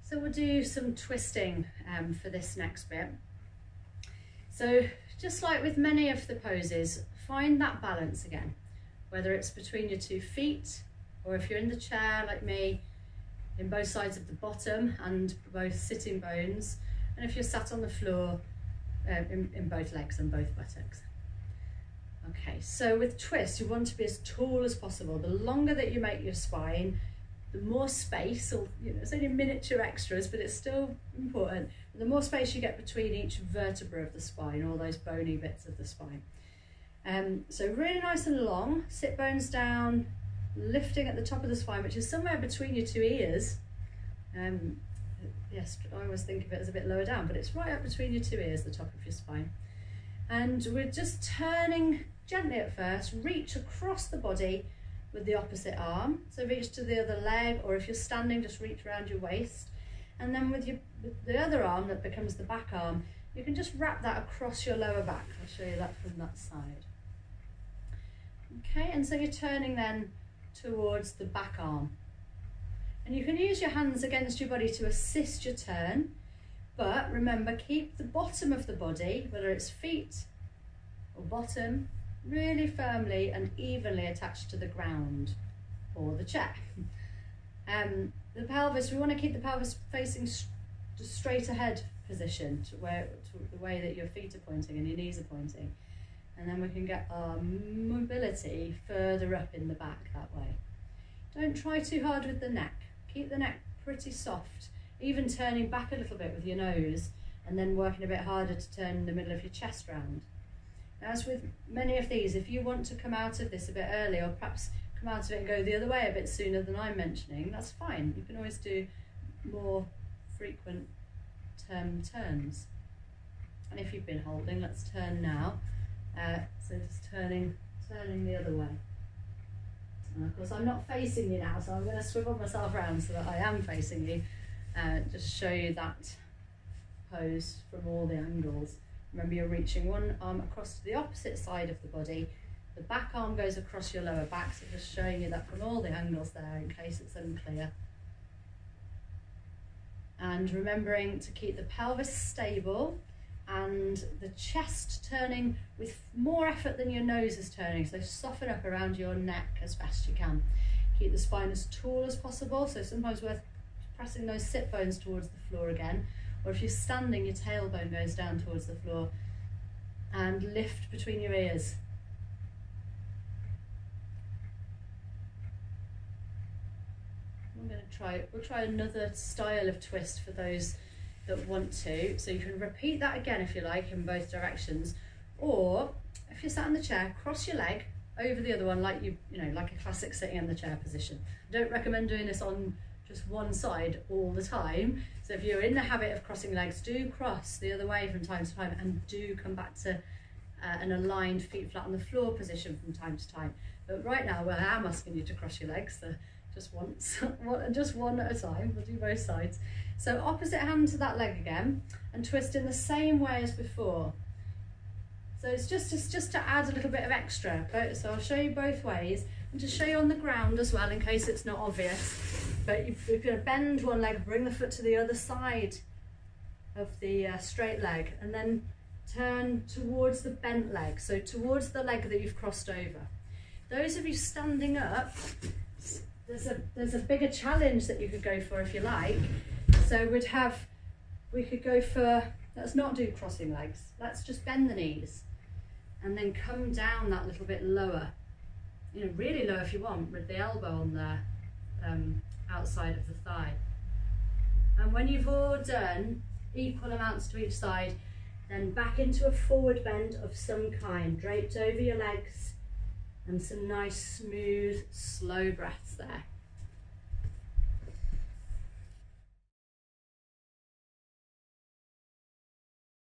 So we'll do some twisting for this next bit. So just like with many of the poses, find that balance again, whether it's between your 2 feet, or if you're in the chair like me, in both sides of the bottom and both sitting bones, and if you're sat on the floor, in both legs and both buttocks. Okay, so with twist, you want to be as tall as possible. The longer that you make your spine, the more space, or it's only miniature extras, but it's still important. The more space you get between each vertebra of the spine, all those bony bits of the spine. So really nice and long, sit bones down, lifting at the top of the spine, which is somewhere between your 2 ears. Yes, I always think of it as a bit lower down, but it's right up between your 2 ears, the top of your spine. And we're just turning gently at first, reach across the body with the opposite arm. So reach to the other leg, or if you're standing, just reach around your waist. And then with the other arm that becomes the back arm, you can just wrap that across your lower back. I'll show you that from that side. Okay, and so you're turning then towards the back arm. And you can use your hands against your body to assist your turn, but remember, keep the bottom of the body, whether it's feet or bottom, really firmly and evenly attached to the ground or the chair. The pelvis, we want to keep the pelvis facing straight ahead position, to the way that your feet are pointing and your knees are pointing. And then we can get our mobility further up in the back that way. Don't try too hard with the neck. Keep the neck pretty soft, even turning back a little bit with your nose, and then working a bit harder to turn the middle of your chest round. Now, as with many of these, if you want to come out of this a bit early, or perhaps come out of it and go the other way a bit sooner than I'm mentioning, that's fine. You can always do more frequent turns. And if you've been holding, let's turn now. So just turning the other way. And of course I'm not facing you now, so I'm going to swivel myself around so that I am facing you. Just show you that pose from all the angles. Remember, you're reaching one arm across to the opposite side of the body. The back arm goes across your lower back, so just showing you that from all the angles there in case it's unclear. And remembering to keep the pelvis stable and the chest turning with more effort than your nose is turning, so soften up around your neck as best you can. Keep the spine as tall as possible, so sometimes worth pressing those sit bones towards the floor again, or if you're standing, your tailbone goes down towards the floor, and lift between your ears. We'll try another style of twist for those that want to. So you can repeat that again if you like in both directions, or if you're sat in the chair, cross your leg over the other one like like a classic sitting in the chair position. I don't recommend doing this on just one side all the time. So if you're in the habit of crossing legs, do cross the other way from time to time, and do come back to an aligned feet flat on the floor position from time to time. But right now, well, I am asking you to cross your legs, so just once, just one at a time. We'll do both sides. So opposite hand to that leg again, and twist in the same way as before. So it's just to add a little bit of extra. So I'll show you both ways, and to show you on the ground as well in case it's not obvious. But you're going to bend one leg, bring the foot to the other side of the straight leg, and then turn towards the bent leg, so towards the leg that you've crossed over. Those of you standing up, there's a bigger challenge that you could go for if you like. So we could go for, let's not do crossing legs, let's just bend the knees and then come down that little bit lower, really low if you want, with the elbow on the outside of the thigh. And when you've all done equal amounts to each side, then back into a forward bend of some kind, draped over your legs, and some nice smooth slow breaths there.